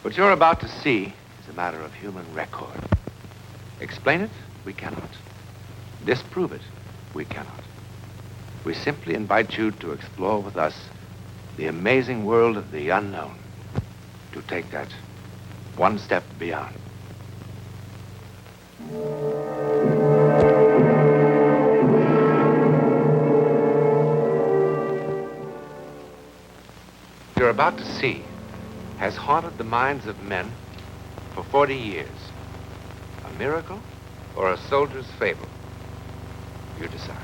What you're about to see is a matter of human record. Explain it? We cannot. Disprove it? We cannot. We simply invite you to explore with us the amazing world of the unknown, to take that one step beyond. What you're about to see has haunted the minds of men for 40 years. A miracle or a soldier's fable? You decide.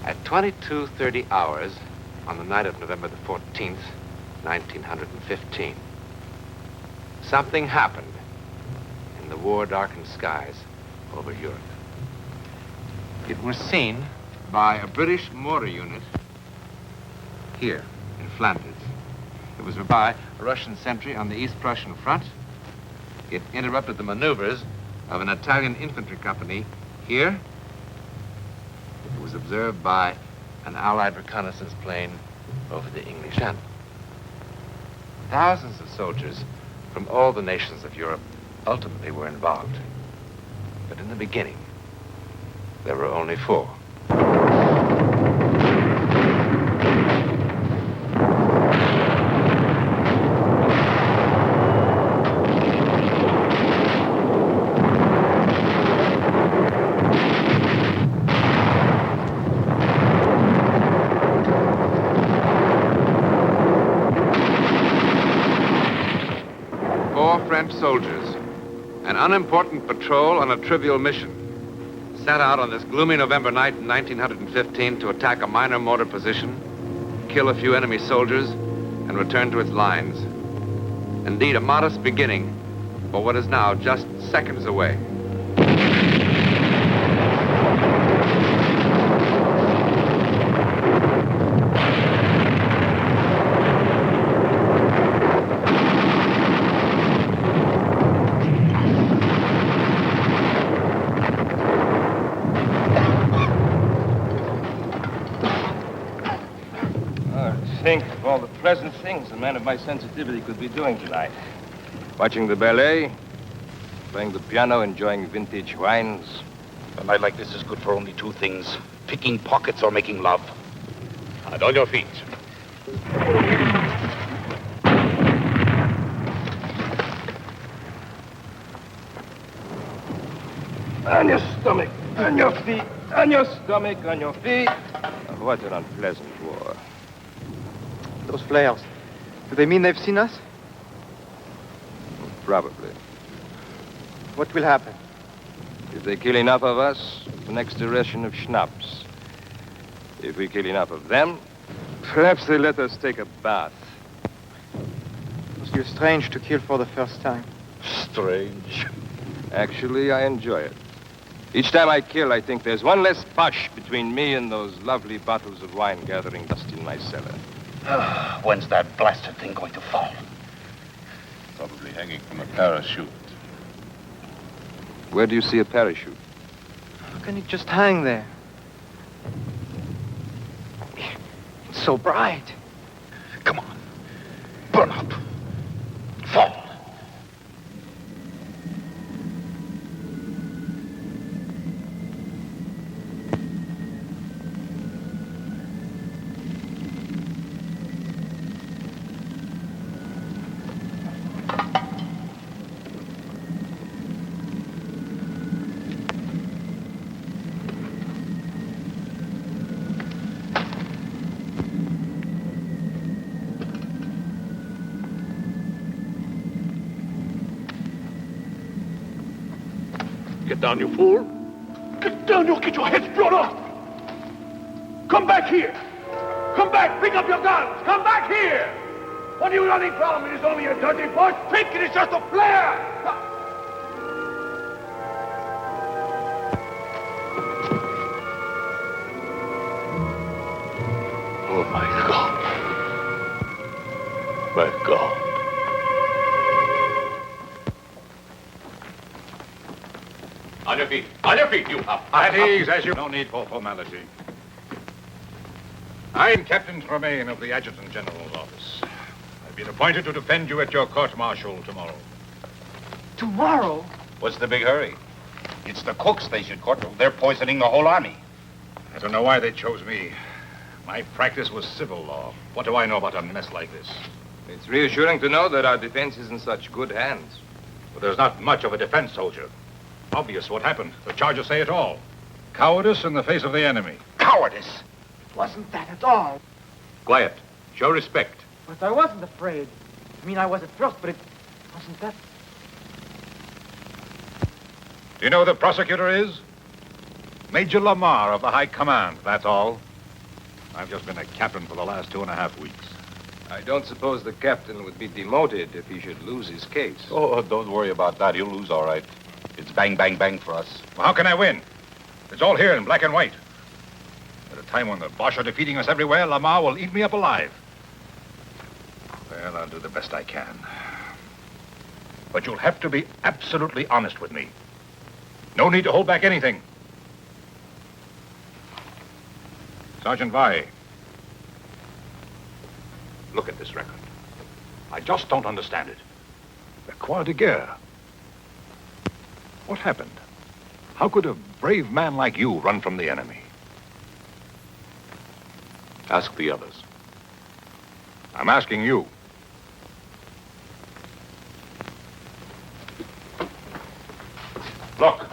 At 22:30 hours on the night of November the 14th, 1915, something happened in the war-darkened skies over Europe. It was seen by a British mortar unit here in Flanders. It was by a Russian sentry on the East Prussian front. It interrupted the maneuvers of an Italian infantry company here. It was observed by an Allied reconnaissance plane over the English Channel. Thousands of soldiers from all the nations of Europe ultimately were involved. But in the beginning, there were only 4. French soldiers, an unimportant patrol on a trivial mission, set out on this gloomy November night in 1915 to attack a minor mortar position, kill a few enemy soldiers, and return to its lines. Indeed, a modest beginning for what is now just seconds away. Think of all the pleasant things a man of my sensitivity could be doing tonight. Watching the ballet, playing the piano, enjoying vintage wines. A night like this is good for only 2 things: picking pockets or making love. And on your feet. On your stomach, on your feet, on your stomach, on your feet. Oh, what an unpleasant war. Those flares, do they mean they've seen us? Probably. What will happen? If they kill enough of us, the next ration of schnapps. If we kill enough of them, perhaps they let us take a bath. It must feel strange to kill for the first time. Strange. Actually, I enjoy it. Each time I kill, I think there's one less push between me and those lovely bottles of wine gathering dust in my cellar. When's that blasted thing going to fall? Probably hanging from a parachute. Where do you see a parachute? How can it just hang there? It's so bright. Come on. Burn up. Fall. Get down, you fool. Get down, you'll get your heads blown off. Come back here. Come back, pick up your guns. Come back here. What are you running from? It is only a dirty bush. Think it is just a flare. Oh, my God. My God. On your feet, you up. At ease, as you... No need for formality. I'm Captain Tremaine of the Adjutant General's office. I've been appointed to defend you at your court-martial tomorrow. Tomorrow? What's the big hurry? It's the cooks they should court. They're poisoning the whole army. I don't know why they chose me. My practice was civil law. What do I know about a mess like this? It's reassuring to know that our defense is in such good hands. But there's not much of a defense, soldier. Obvious what happened. The charges say it all. Cowardice in the face of the enemy. Cowardice! It wasn't that at all. Quiet. Show respect. But I wasn't afraid. I mean, I was at first, but it wasn't that. Do you know who the prosecutor is? Major Lamar of the High Command, that's all. I've just been a captain for the last 2.5 weeks. I don't suppose the captain would be demoted if he should lose his case. Oh, don't worry about that. He'll lose all right. It's bang, bang, bang for us. Well, how can I win? It's all here in black and white. At a time when the Boche are defeating us everywhere, Lamar will eat me up alive. Well, I'll do the best I can. But you'll have to be absolutely honest with me. No need to hold back anything. Sergeant Vai, look at this record. I just don't understand it. The Croix de Guerre. What happened? How could a brave man like you run from the enemy? Ask the others. I'm asking you. Look,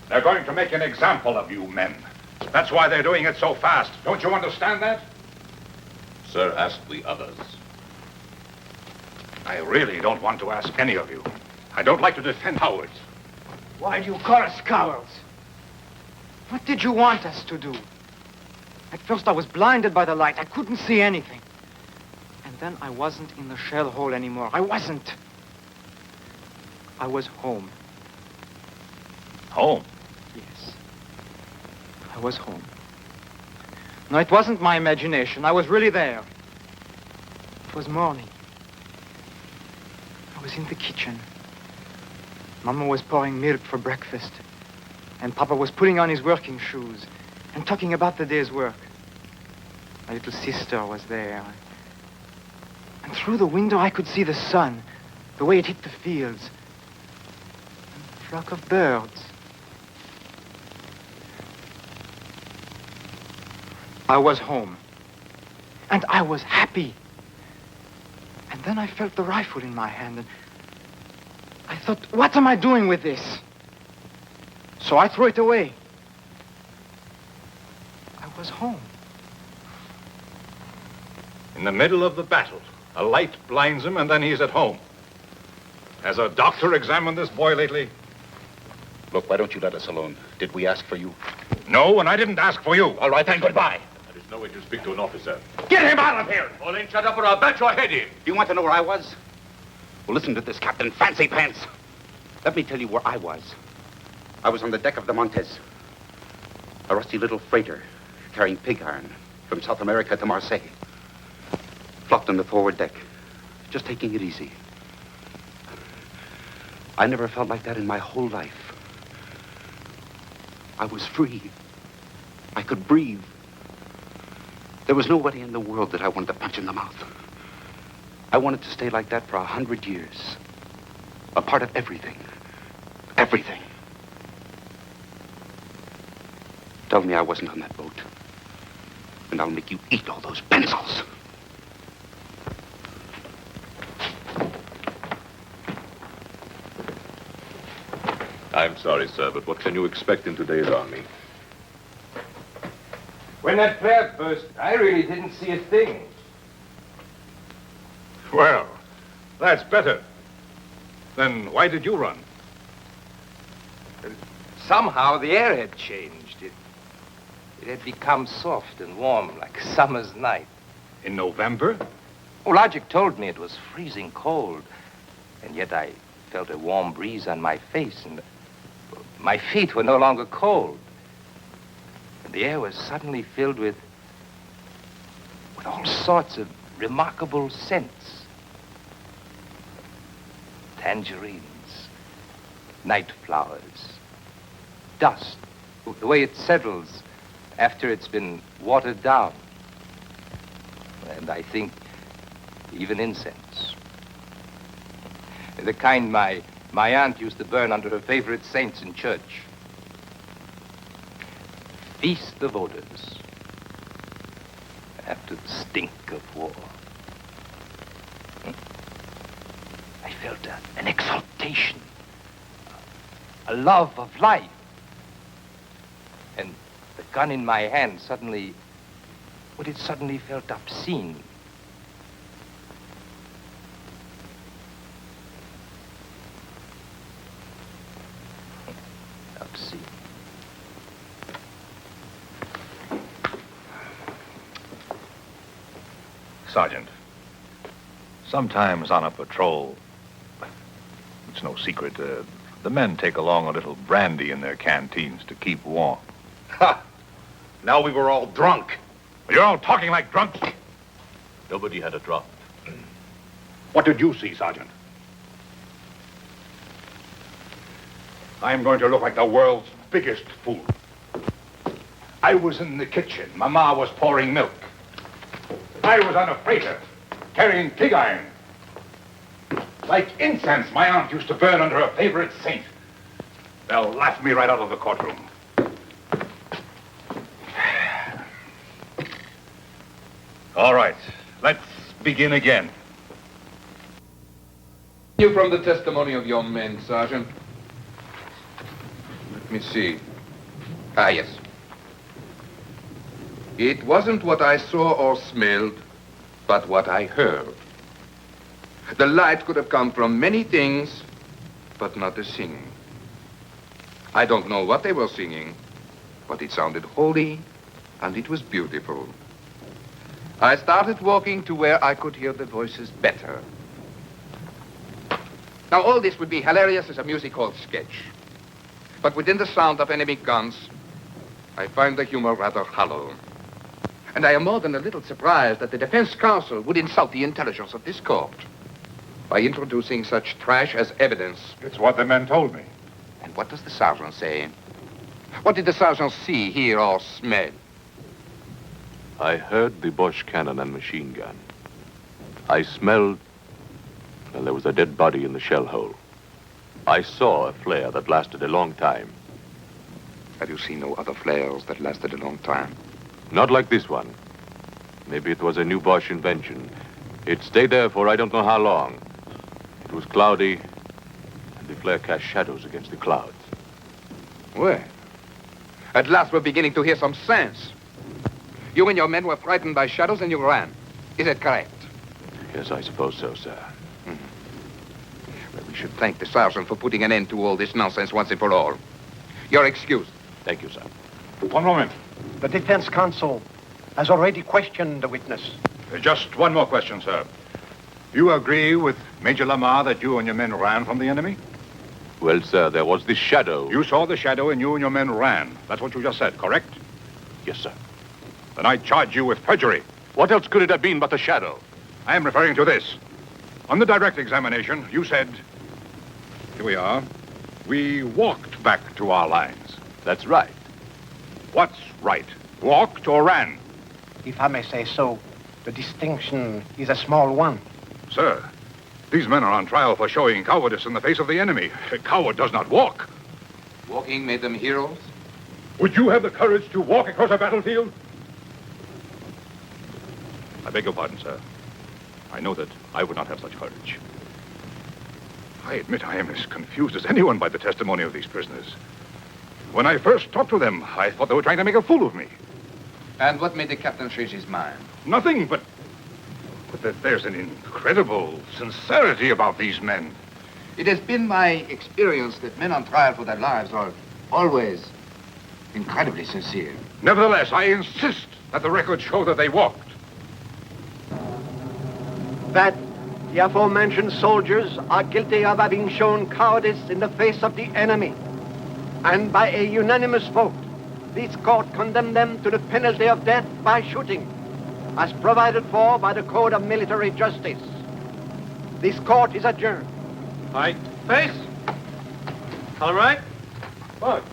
they're going to make an example of you men. That's why they're doing it so fast. Don't you understand that? Sir, ask the others. I really don't want to ask any of you. I don't like to defend cowards. Why do you call us cowards? What did you want us to do? At first I was blinded by the light. I couldn't see anything. And then I wasn't in the shell hole anymore. I wasn't. I was home. Home? Yes. I was home. No, it wasn't my imagination. I was really there. It was morning. I was in the kitchen. Mama was pouring milk for breakfast. And Papa was putting on his working shoes and talking about the day's work. My little sister was there. And through the window I could see the sun, the way it hit the fields. And a flock of birds. I was home. And I was happy. And then I felt the rifle in my hand, and I thought, what am I doing with this? So I threw it away. I was home. In the middle of the battle, a light blinds him, and then he's at home. Has a doctor examined this boy lately? Look, why don't you let us alone? Did we ask for you? No, and I didn't ask for you. All right, then, goodbye. That is no way to speak to an officer. Get him out of here! Pauline, shut up or I'll bat your head in. Do you want to know where I was? Well, listen to this, Captain Fancy Pants. Let me tell you where I was. I was on the deck of the Montez. A rusty little freighter carrying pig iron from South America to Marseille. Flopped on the forward deck, just taking it easy. I never felt like that in my whole life. I was free. I could breathe. There was nobody in the world that I wanted to punch in the mouth. I wanted to stay like that for 100 years. A part of everything. Everything. Tell me I wasn't on that boat. And I'll make you eat all those pencils. I'm sorry, sir, but what can you expect in today's army? When that flare burst, I really didn't see a thing. Well, that's better. Then why did you run? Somehow the air had changed. It had become soft and warm like summer's night. In November? Oh, Logic told me it was freezing cold. And yet I felt a warm breeze on my face, and my feet were no longer cold. And the air was suddenly filled with all sorts of remarkable scents. Tangerines, night flowers, dust, the way it settles after it's been watered down. And I think even incense. The kind my aunt used to burn under her favorite saints in church. Feast of odors after the stink of war. I felt an exaltation, a love of life. And the gun in my hand suddenly felt obscene. Obscene. Sergeant, sometimes on a patrol, it's no secret, the men take along a little brandy in their canteens to keep warm. Ha! Now we were all drunk. You're all talking like drunks. Nobody had a drop. What did you see, Sergeant? I'm going to look like the world's biggest fool. I was in the kitchen. Mama was pouring milk. I was on a freighter, carrying pig iron. Like incense my aunt used to burn under her favorite saint. They'll laugh me right out of the courtroom. All right, let's begin again. You from the testimony of your men, Sergeant. Let me see. Ah, yes. It wasn't what I saw or smelled, but what I heard. The light could have come from many things, but not the singing. I don't know what they were singing, but it sounded holy, and it was beautiful. I started walking to where I could hear the voices better. Now, all this would be hilarious as a music hall sketch. But within the sound of enemy guns, I find the humor rather hollow. And I am more than a little surprised that the defense counsel would insult the intelligence of this court by introducing such trash as evidence. It's what the men told me. And what does the sergeant say? What did the sergeant see, hear, or smell? I heard the Bosch cannon and machine gun. I smelled, well, there was a dead body in the shell hole. I saw a flare that lasted a long time. Have you seen no other flares that lasted a long time? Not like this one. Maybe it was a new Bosch invention. It stayed there for I don't know how long. It was cloudy, and the flare cast shadows against the clouds. Well, at last we're beginning to hear some sense. You and your men were frightened by shadows and you ran. Is it correct? Yes, I suppose so, sir. Well, we should thank the sergeant for putting an end to all this nonsense once and for all. You're excused. Thank you, sir. One moment. The defense counsel has already questioned the witness. Just one more question, sir. You agree with Major Lamar that you and your men ran from the enemy? Well, sir, there was this shadow. You saw the shadow and you and your men ran. That's what you just said, correct? Yes, sir. Then I charge you with perjury. What else could it have been but a shadow? I am referring to this. On the direct examination, you said, here we are, we walked back to our lines. That's right. What's right? Walked or ran? If I may say so, the distinction is a small one. Sir, these men are on trial for showing cowardice in the face of the enemy. A coward does not walk. Walking made them heroes? Would you have the courage to walk across a battlefield? I beg your pardon, sir. I know that I would not have such courage. I admit I am as confused as anyone by the testimony of these prisoners. When I first talked to them, I thought they were trying to make a fool of me. And what made the captain change his mind? Nothing, but that there's an incredible sincerity about these men. It has been my experience that men on trial for their lives are always incredibly sincere. Nevertheless, I insist that the records show that they walked. That the aforementioned soldiers are guilty of having shown cowardice in the face of the enemy. And by a unanimous vote, this court condemned them to the penalty of death by shooting, as provided for by the Code of Military Justice. This court is adjourned. Right. Face. All right. Look.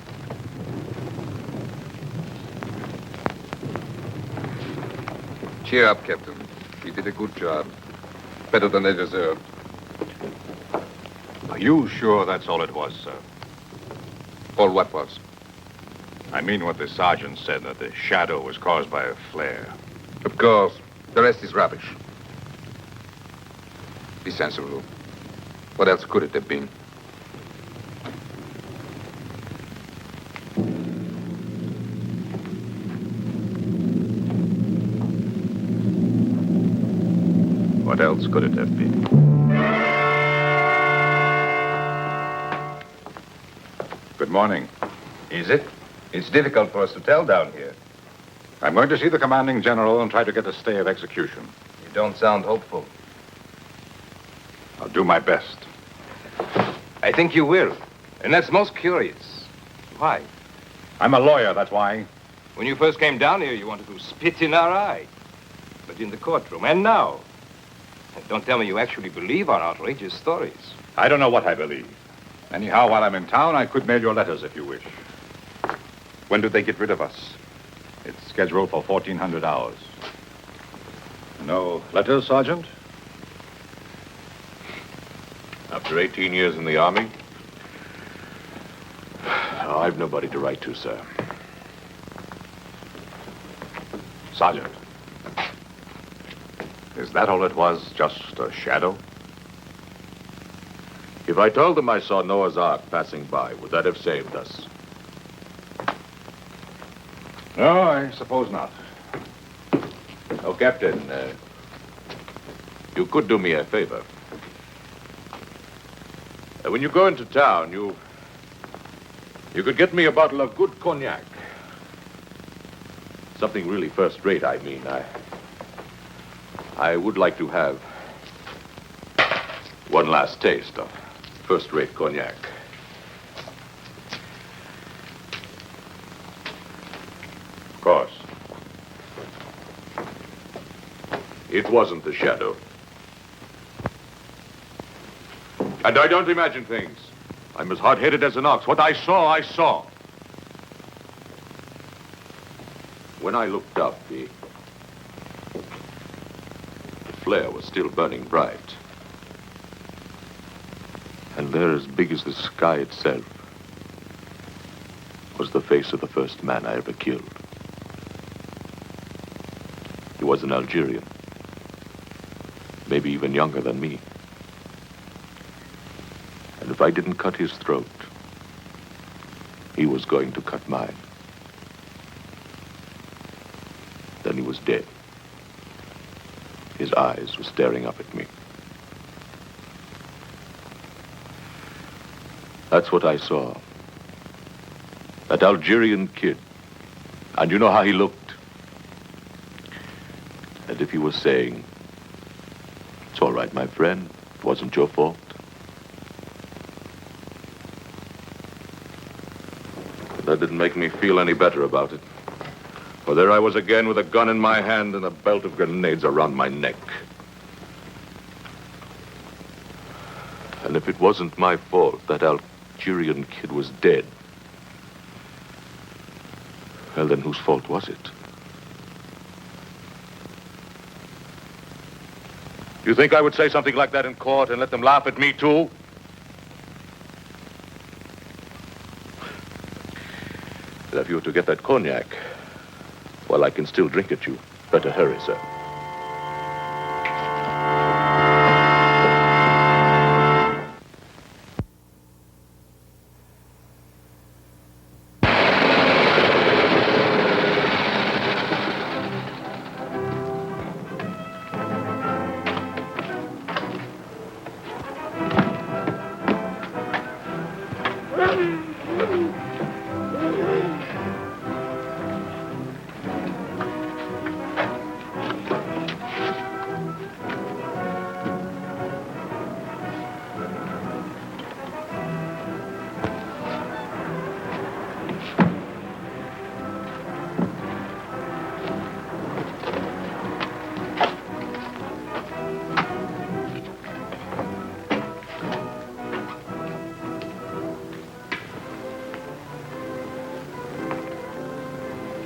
Cheer up, Captain. You did a good job. better than they deserved. Are you sure that's all it was, sir? All what was? I mean what the sergeant said, that the shadow was caused by a flare. Of course. The rest is rubbish. Be sensible. What else could it have been? What else could it have been? Good morning. Is it? It's difficult for us to tell down here. I'm going to see the commanding general and try to get a stay of execution. You don't sound hopeful. I'll do my best. I think you will. And that's most curious. Why? I'm a lawyer, that's why. When you first came down here, you wanted to spit in our eye. But in the courtroom, and now. And don't tell me you actually believe our outrageous stories. I don't know what I believe. Anyhow, while I'm in town, I could mail your letters if you wish. When do they get rid of us? It's scheduled for 1400 hours. No letters, Sergeant? After 18 years in the Army, I've nobody to write to, sir. Sergeant. Is that all it was? Just a shadow? If I told them I saw Noah's Ark passing by, would that have saved us? No, I suppose not. Oh, Captain, you could do me a favor. When you go into town, you could get me a bottle of good cognac. Something really first-rate, I mean. I would like to have one last taste of first-rate cognac. Of course. It wasn't the shadow. And I don't imagine things. I'm as hard-headed as an ox. What I saw, I saw. When I looked up, the flare was still burning bright. And there, as big as the sky itself, was the face of the first man I ever killed. He was an Algerian, maybe even younger than me. And if I didn't cut his throat, he was going to cut mine. Then he was dead. His eyes were staring up at me. That's what I saw. That Algerian kid. And you know how he looked? And if he was saying, "It's all right, my friend. It wasn't your fault." That didn't make me feel any better about it. For there I was again with a gun in my hand and a belt of grenades around my neck. And if it wasn't my fault that Algerian kid was dead, well, then whose fault was it? You think I would say something like that in court and let them laugh at me, too? But if you were to get that cognac, well, I can still drink it, you. Better hurry, sir.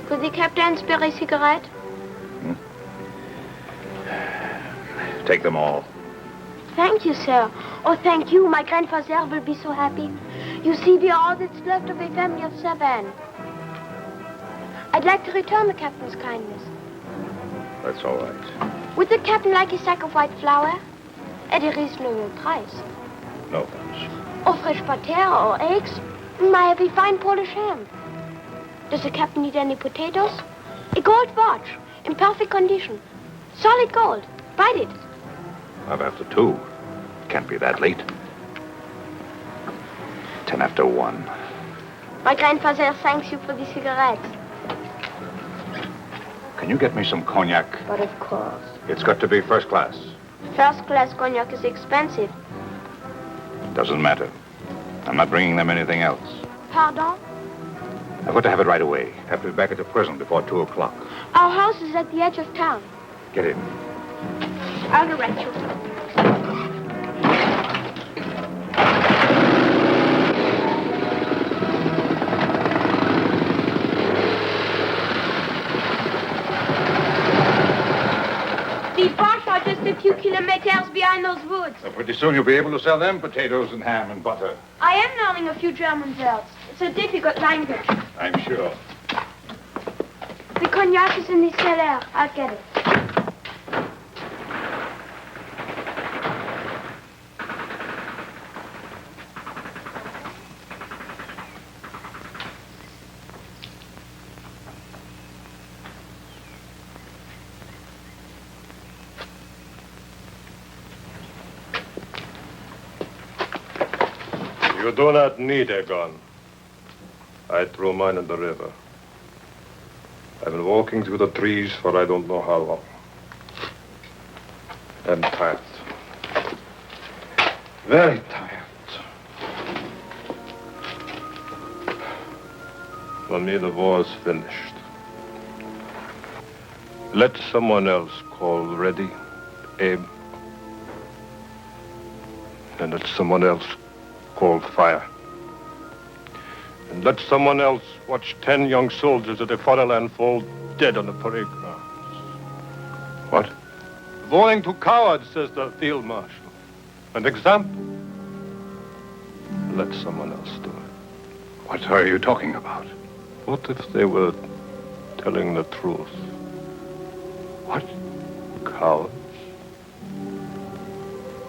Could the captain spare a cigarette? Take them all. thank you, sir. Oh, thank you. My grandfather will be so happy. You see, we are all that's left of a family of 7. I'd like to return the captain's kindness. That's all right. Would the captain like a sack of white flour? At a reasonable price. No, thanks. Or fresh butter or eggs? I have a fine Polish ham. Does the captain need any potatoes? A gold watch, in perfect condition. Solid gold. Bite it. I'm after 2. Can't be that late. 10 after 1. My grandfather thanks you for the cigarettes. Can you get me some cognac? But of course. It's got to be first class. First class cognac is expensive. Doesn't matter. I'm not bringing them anything else. Pardon? I've got to have it right away. Have to be back at the prison before 2 o'clock. Our house is at the edge of town. Get in. I'll direct you. The Bosch are just a few kilometers behind those woods. So pretty soon you'll be able to sell them potatoes and ham and butter. I am learning a few German words. It's a difficult language. I'm sure. The cognac is in the cellar. I'll get it. You do not need a gun. I threw mine in the river. I've been walking through the trees for I don't know how long. I'm tired. Very tired. For me, the war's finished. Let someone else call Reddy, Abe, and let someone else call fire. And let someone else watch 10 young soldiers of the fatherland fall dead on the parade grounds. What? Warning to cowards, says the field marshal. An example. Let someone else do it. What are you talking about? What if they were telling the truth? What? Cowards.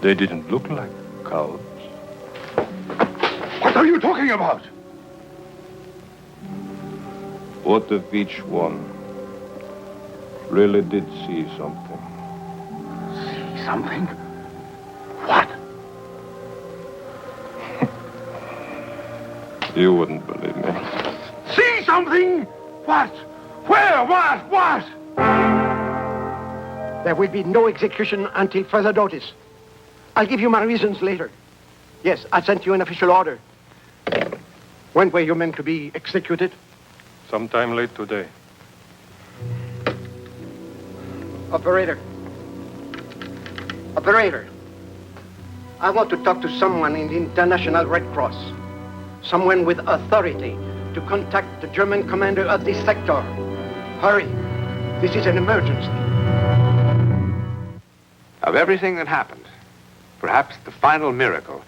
They didn't look like cowards. What are you talking about? What if each one really did see something? See something? What? You wouldn't believe me. See something? What? Where? What? There will be no execution until further notice. I'll give you my reasons later. Yes, I sent you an official order. When were you meant to be executed? Sometime late today. Operator. Operator. I want to talk to someone in the International Red Cross. Someone with authority to contact the German commander of this sector. Hurry. This is an emergency. Of everything that happened, perhaps the final miracle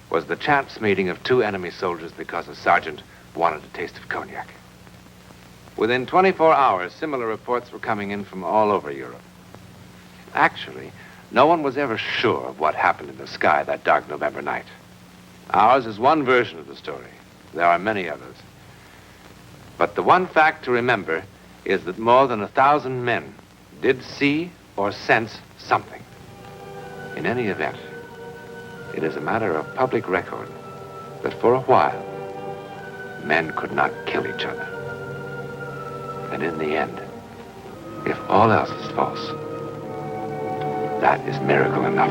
was the chance meeting of 2 enemy soldiers because a sergeant wanted a taste of cognac. Within 24 hours, similar reports were coming in from all over Europe. Actually, no one was ever sure of what happened in the sky that dark November night. Ours is one version of the story. There are many others. But the one fact to remember is that more than 1,000 men did see or sense something. In any event, it is a matter of public record that for a while, men could not kill each other. And in the end, if all else is false, that is miracle enough.